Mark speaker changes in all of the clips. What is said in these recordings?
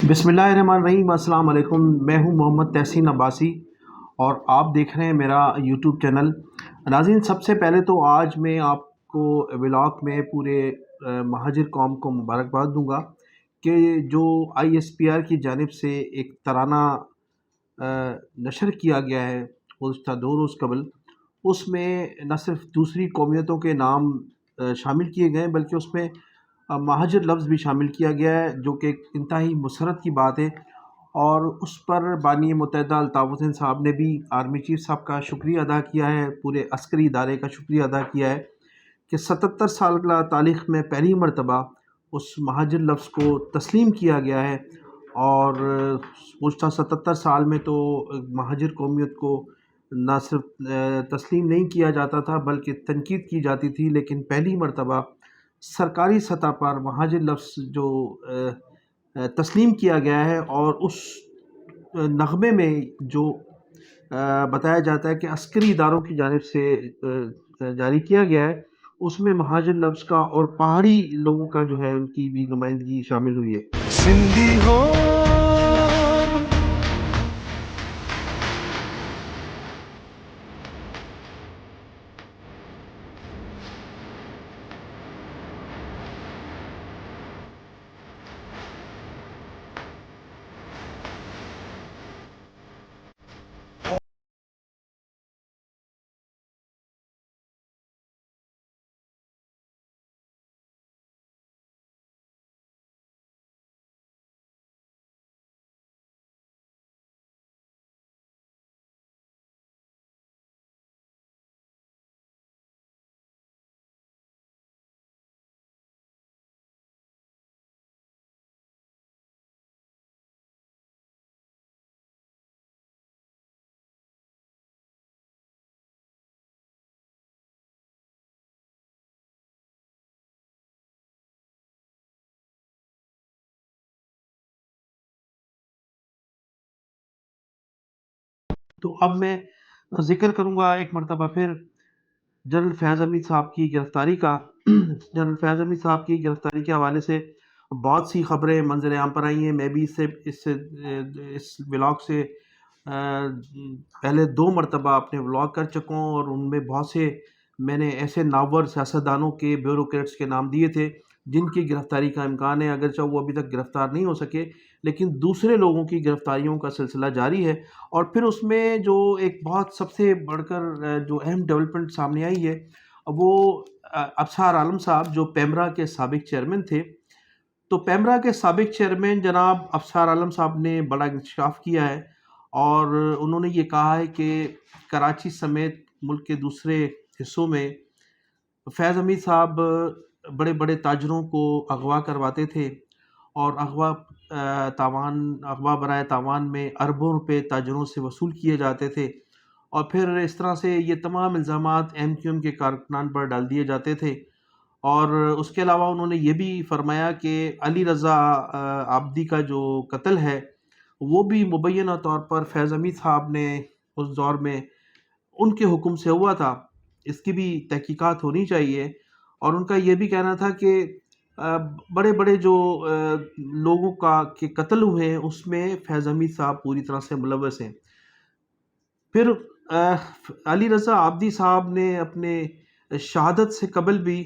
Speaker 1: بسم اللہ الرحمن الرحیم۔ السلام علیکم، میں ہوں محمد تحسین عباسی اور آپ دیکھ رہے ہیں میرا یوٹیوب چینل۔ ناظرین، سب سے پہلے تو آج میں آپ کو ولاگ میں پورے مہاجر قوم کو مبارکباد دوں گا کہ جو ISPR کی جانب سے ایک ترانہ نشر کیا گیا ہے گزشتہ 2 روز قبل، اس میں نہ صرف دوسری قومیتوں کے نام شامل کیے گئے بلکہ اس میں مہاجر لفظ بھی شامل کیا گیا ہے، جو کہ ایک انتہائی مسرت کی بات ہے۔ اور اس پر بانی متحدہ الطاف حسین صاحب نے بھی آرمی چیف صاحب کا شکریہ ادا کیا ہے، پورے عسکری ادارے کا شکریہ ادا کیا ہے کہ 77 سال تاریخ میں پہلی مرتبہ اس مہاجر لفظ کو تسلیم کیا گیا ہے۔ اور گزشتہ 77 سال میں تو مہاجر قومیت کو نہ صرف تسلیم نہیں کیا جاتا تھا بلکہ تنقید کی جاتی تھی، لیکن پہلی مرتبہ سرکاری سطح پر مہاجر لفظ جو تسلیم کیا گیا ہے، اور اس نغمے میں جو بتایا جاتا ہے کہ عسکری اداروں کی جانب سے جاری کیا گیا ہے، اس میں مہاجر لفظ کا اور پہاڑی لوگوں کا جو ہے ان کی بھی نمائندگی شامل ہوئی ہے۔
Speaker 2: زندگی ہو
Speaker 1: تو اب میں ذکر کروں گا ایک مرتبہ پھر جنرل فیاض حمید صاحب کی گرفتاری کا۔ جنرل فیاض حمید صاحب کی گرفتاری کے حوالے سے بہت سی خبریں منظر عام پر آئی ہیں۔ میں بھی اس ولاگ سے پہلے 2 مرتبہ اپنے ولاگ کر چکا ہوں، اور ان میں بہت سے میں نے ایسے نامور سیاستدانوں کے بیوروکریٹس کے نام دیے تھے جن کی گرفتاری کا امکان ہے، اگرچہ وہ ابھی تک گرفتار نہیں ہو سکے، لیکن دوسرے لوگوں کی گرفتاریوں کا سلسلہ جاری ہے۔ اور پھر اس میں جو ایک بہت سب سے بڑھ کر جو اہم ڈیولپمنٹ سامنے آئی ہے، وہ ابصار عالم صاحب جو پیمرا کے سابق چیئرمین تھے۔ تو پیمرا کے سابق چیئرمین جناب ابصار عالم صاحب نے بڑا انکشاف کیا ہے، اور انہوں نے یہ کہا ہے کہ کراچی سمیت ملک کے دوسرے حصوں میں فیض حمید صاحب بڑے بڑے تاجروں کو اغوا کرواتے تھے، اور اغوا برائے تاوان میں اربوں روپے تاجروں سے وصول کیے جاتے تھے، اور پھر اس طرح سے یہ تمام الزامات MQM کے کارکنان پر ڈال دیے جاتے تھے۔ اور اس کے علاوہ انہوں نے یہ بھی فرمایا کہ علی رضا عابدی کا جو قتل ہے وہ بھی مبینہ طور پر فیض حمید صاحب نے اس دور میں ان کے حکم سے ہوا تھا، اس کی بھی تحقیقات ہونی چاہیے۔ اور ان کا یہ بھی کہنا تھا کہ بڑے بڑے جو لوگوں کے قتل ہوئے ہیں اس میں فیض حمید صاحب پوری طرح سے ملوث ہیں۔ پھر علی رضا عابدی صاحب نے اپنے شہادت سے قبل بھی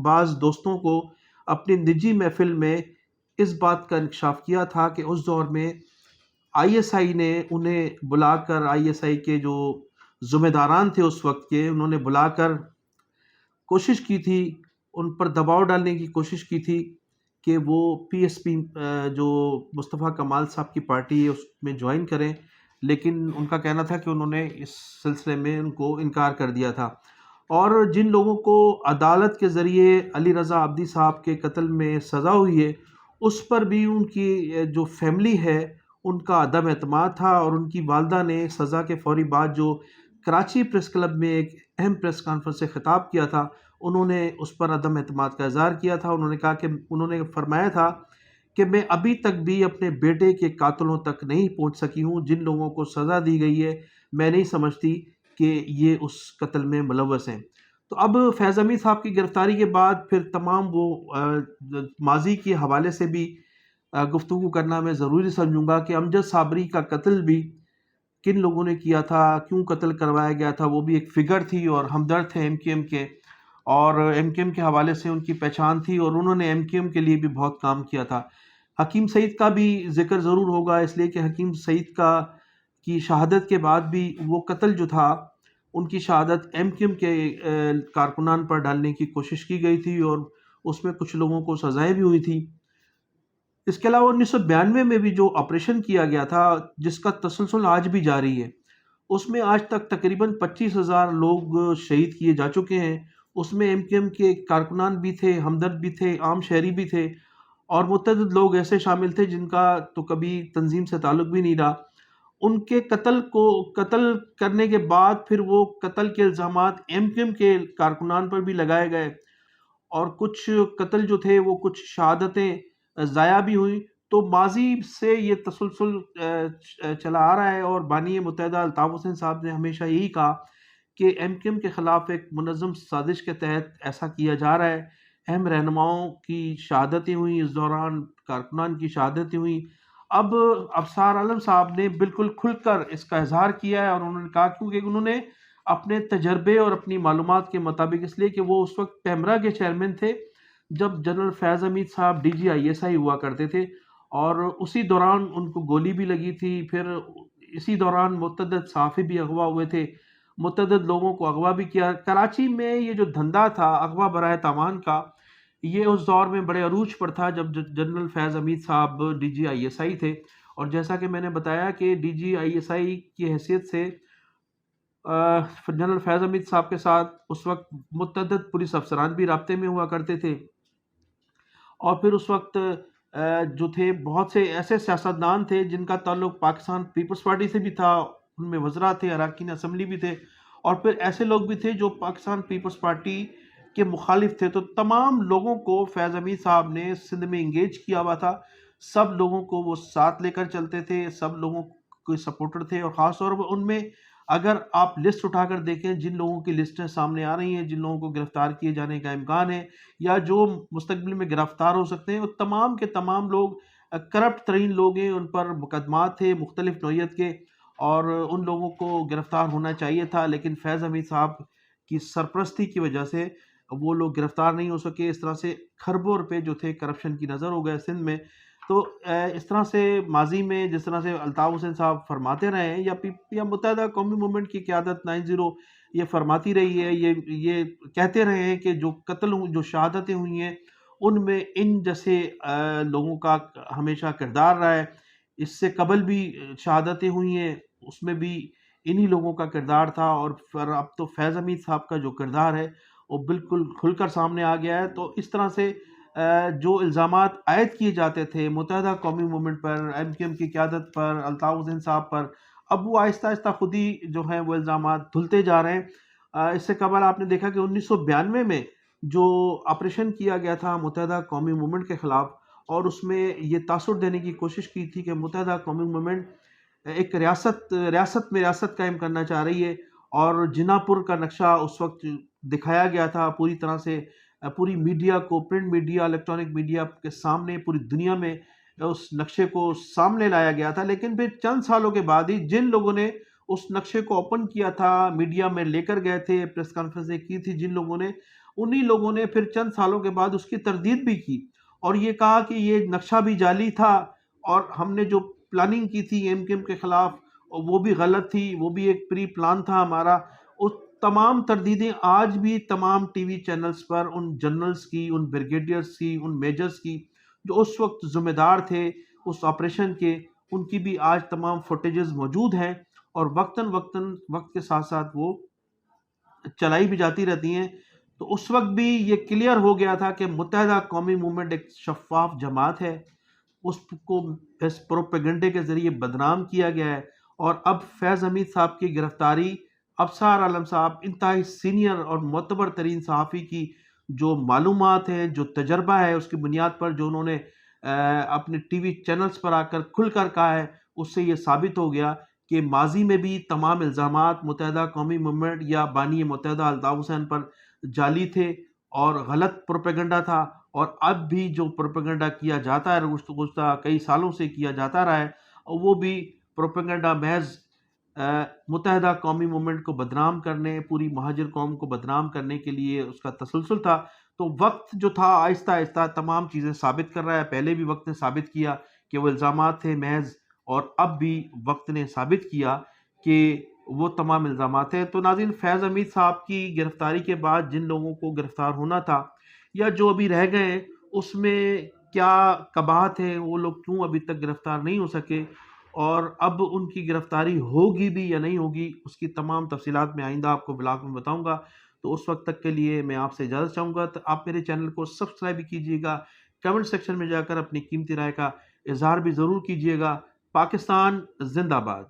Speaker 1: بعض دوستوں کو اپنی نجی محفل میں اس بات کا انکشاف کیا تھا کہ اس دور میں ISI نے انہیں بلا کر، ISI کے جو ذمہ داران تھے اس وقت کے، انہوں نے بلا کر کوشش کی تھی، ان پر دباؤ ڈالنے کی کوشش کی تھی کہ وہ PSP جو مصطفیٰ کمال صاحب کی پارٹی ہے اس میں جوائن کریں، لیکن ان کا کہنا تھا کہ انہوں نے اس سلسلے میں ان کو انکار کر دیا تھا۔ اور جن لوگوں کو عدالت کے ذریعے علی رضا عابدی صاحب کے قتل میں سزا ہوئی ہے، اس پر بھی ان کی جو فیملی ہے ان کا عدم اعتماد تھا، اور ان کی والدہ نے سزا کے فوری بعد جو کراچی پریس کلب میں ایک اہم پریس کانفرنس سے خطاب کیا تھا، انہوں نے اس پر عدم اعتماد کا اظہار کیا تھا۔ انہوں نے کہا کہ انہوں نے فرمایا تھا کہ میں ابھی تک بھی اپنے بیٹے کے قاتلوں تک نہیں پہنچ سکی ہوں، جن لوگوں کو سزا دی گئی ہے میں نہیں سمجھتی کہ یہ اس قتل میں ملوث ہیں۔ تو اب فیض حمید صاحب کی گرفتاری کے بعد پھر تمام وہ ماضی کے حوالے سے بھی گفتگو کرنا میں ضروری سمجھوں گا کہ امجد صابری کا قتل بھی کن لوگوں نے کیا تھا، کیوں قتل کروایا گیا تھا، وہ بھی ایک فگر تھی اور ہمدرد تھے ایم کیو ایم کے، اور ایم کیو ایم کے حوالے سے ان کی پہچان تھی اور انہوں نے ایم کیو ایم کے لیے بھی بہت کام کیا تھا۔ حکیم سعید کا بھی ذکر ضرور ہوگا، اس لیے کہ حکیم سعید کی شہادت کے بعد بھی وہ قتل جو تھا، ان کی شہادت ایم کیو ایم کے کارکنان پر ڈالنے کی کوشش کی گئی تھی اور اس میں کچھ لوگوں کو سزائیں بھی ہوئی تھیں۔ اس کے علاوہ 1992 میں بھی جو آپریشن کیا گیا تھا، جس کا تسلسل آج بھی جاری ہے، اس میں آج تک تقریباً 25,000 لوگ شہید کیے جا چکے ہیں۔ اس میں ایم کیو ایم کے کارکنان بھی تھے، ہمدرد بھی تھے، عام شہری بھی تھے، اور متعدد لوگ ایسے شامل تھے جن کا تو کبھی تنظیم سے تعلق بھی نہیں رہا۔ ان کے قتل کرنے کے بعد پھر وہ قتل کے الزامات ایم کیو ایم کے کارکنان پر بھی لگائے گئے، اور کچھ قتل جو تھے وہ کچھ شہادتیں ضائع بھی ہوئیں۔ تو ماضی سے یہ تسلسل چلا آ رہا ہے، اور بانی متحدہ الطاف حسین صاحب نے ہمیشہ یہی کہا کہ ایم کیو ایم کے خلاف ایک منظم سازش کے تحت ایسا کیا جا رہا ہے۔ اہم رہنماؤں کی شہادتیں ہوئیں، اس دوران کارکنان کی شہادتیں ہوئیں۔ اب ابصار عالم صاحب نے بالکل کھل کر اس کا اظہار کیا ہے، اور انہوں نے کہا کیونکہ انہوں نے اپنے تجربے اور اپنی معلومات کے مطابق، اس لیے کہ وہ اس وقت پیمرا کے چیئرمین تھے جب جنرل فیض حمید صاحب D G I S I ہوا کرتے تھے، اور اسی دوران ان کو گولی بھی لگی تھی۔ پھر اسی دوران متعدد صحافی بھی اغوا ہوئے تھے، متعدد لوگوں کو اغوا بھی کیا۔ کراچی میں یہ جو دھندا تھا اغوا برائے تاوان کا، یہ اس دور میں بڑے عروج پر تھا جب جنرل فیض حمید صاحب D G I S I تھے، اور جیسا کہ میں نے بتایا کہ D G I S I کی حیثیت سے جنرل فیض حمید صاحب کے ساتھ اس وقت متعدد پولیس افسران بھی رابطے میں ہوا کرتے تھے، اور پھر اس وقت جو تھے بہت سے ایسے سیاستدان تھے جن کا تعلق پاکستان پیپلز پارٹی سے بھی تھا، ان میں وزراء تھے، اراکین اسمبلی بھی تھے، اور پھر ایسے لوگ بھی تھے جو پاکستان پیپلز پارٹی کے مخالف تھے۔ تو تمام لوگوں کو فیض حمید صاحب نے سندھ میں انگیج کیا ہوا تھا، سب لوگوں کو وہ ساتھ لے کر چلتے تھے، سب لوگوں کے سپورٹر تھے، اور خاص طور پر ان میں اگر آپ لسٹ اٹھا کر دیکھیں جن لوگوں کی لسٹیں سامنے آ رہی ہیں، جن لوگوں کو گرفتار کیے جانے کا امکان ہے یا جو مستقبل میں گرفتار ہو سکتے ہیں، وہ تمام کے تمام لوگ کرپٹ ترین لوگ ہیں، ان پر مقدمات تھے مختلف نوعیت کے، اور ان لوگوں کو گرفتار ہونا چاہیے تھا، لیکن فیض حمید صاحب کی سرپرستی کی وجہ سے وہ لوگ گرفتار نہیں ہو سکے۔ اس طرح سے کھربوں روپے جو تھے کرپشن کی نظر ہو گئے سندھ میں۔ تو اس طرح سے ماضی میں جس طرح سے الطاف حسین صاحب فرماتے رہے ہیں، یا متحدہ قومی موومنٹ کی قیادت 90 یہ فرماتی رہی ہے، یہ کہتے رہے ہیں کہ جو جو شہادتیں ہوئی ہیں ان میں ان جیسے لوگوں کا ہمیشہ کردار رہا ہے۔ اس سے قبل بھی شہادتیں ہوئی ہیں، اس میں بھی انہی لوگوں کا کردار تھا، اور پھر اب تو فیض حمید صاحب کا جو کردار ہے وہ بالکل کھل کر سامنے آ گیا ہے۔ تو اس طرح سے جو الزامات عائد کیے جاتے تھے متحدہ قومی موومنٹ پر، ایم کیو ایم کی قیادت پر، الطاف حسین صاحب پر، اب وہ آہستہ آہستہ خود ہی جو ہیں وہ الزامات دھلتے جا رہے ہیں۔ اس سے قبل آپ نے دیکھا کہ 1992 میں جو آپریشن کیا گیا تھا متحدہ قومی موومنٹ کے خلاف، اور اس میں یہ تاثر دینے کی کوشش کی تھی کہ متحدہ قومی موومنٹ ایک ریاست میں ریاست قائم کرنا چاہ رہی ہے، اور جنا پور کا نقشہ اس وقت دکھایا گیا تھا پوری طرح سے، پوری میڈیا کو، پرنٹ میڈیا، الیکٹرانک میڈیا کے سامنے پوری دنیا میں اس نقشے کو سامنے لایا گیا تھا۔ لیکن پھر چند سالوں کے بعد ہی جن لوگوں نے اس نقشے کو اوپن کیا تھا، میڈیا میں لے کر گئے تھے، پریس کانفرنسیں کی تھی جن لوگوں نے، انہی لوگوں نے پھر چند سالوں کے بعد اس کی تردید بھی کی، اور یہ کہا کہ یہ نقشہ بھی جعلی تھا، اور ہم نے جو پلاننگ کی تھی ایم کیو ایم کے خلاف وہ بھی غلط تھی، وہ بھی ایک پری پلان تھا ہمارا۔ اس تمام تردیدیں آج بھی تمام ٹی وی چینلز پر ان جنرلز کی، ان بریگیڈیئرز کی، ان میجرز کی جو اس وقت ذمہ دار تھے اس آپریشن کے، ان کی بھی آج تمام فوٹیجز موجود ہیں، اور وقت کے ساتھ ساتھ وہ چلائی بھی جاتی رہتی ہیں۔ تو اس وقت بھی یہ کلیئر ہو گیا تھا کہ متحدہ قومی موومنٹ ایک شفاف جماعت ہے، اس کو اس پروپیگنڈے کے ذریعے بدنام کیا گیا ہے، اور اب فیض حمید صاحب کی گرفتاری، ابصار عالم صاحب انتہائی سینئر اور معتبر ترین صحافی کی جو معلومات ہیں، جو تجربہ ہے، اس کی بنیاد پر جو انہوں نے اپنے ٹی وی چینلز پر آ کر کھل کر کہا ہے، اس سے یہ ثابت ہو گیا کہ ماضی میں بھی تمام الزامات متحدہ قومی موومنٹ یا بانی متحدہ الطاف حسین پر جعلی تھے، اور غلط پروپیگنڈا تھا، اور اب بھی جو پروپیگنڈا کیا جاتا ہے گزشتہ کئی سالوں سے کیا جاتا رہا ہے، وہ بھی پروپیگنڈا محض متحدہ قومی موومنٹ کو بدنام کرنے، پوری مہاجر قوم کو بدنام کرنے کے لیے اس کا تسلسل تھا۔ تو وقت جو تھا آہستہ آہستہ تمام چیزیں ثابت کر رہا ہے، پہلے بھی وقت نے ثابت کیا کہ وہ الزامات تھے محض، اور اب بھی وقت نے ثابت کیا کہ وہ تمام الزامات ہیں۔ تو ناظرین، فیض حمید صاحب کی گرفتاری کے بعد جن لوگوں کو گرفتار ہونا تھا یا جو ابھی رہ گئے ہیں، اس میں کیا قباحت ہے، وہ لوگ کیوں ابھی تک گرفتار نہیں ہو سکے، اور اب ان کی گرفتاری ہوگی بھی یا نہیں ہوگی، اس کی تمام تفصیلات میں آئندہ آپ کو بلاگ میں بتاؤں گا۔ تو اس وقت تک کے لیے میں آپ سے اجازت چاہوں گا۔ تو آپ میرے چینل کو سبسکرائب بھی کیجیے گا، کمنٹ سیکشن میں جا کر اپنی قیمتی رائے کا اظہار بھی ضرور کیجیے گا۔ پاکستان زندہ باد۔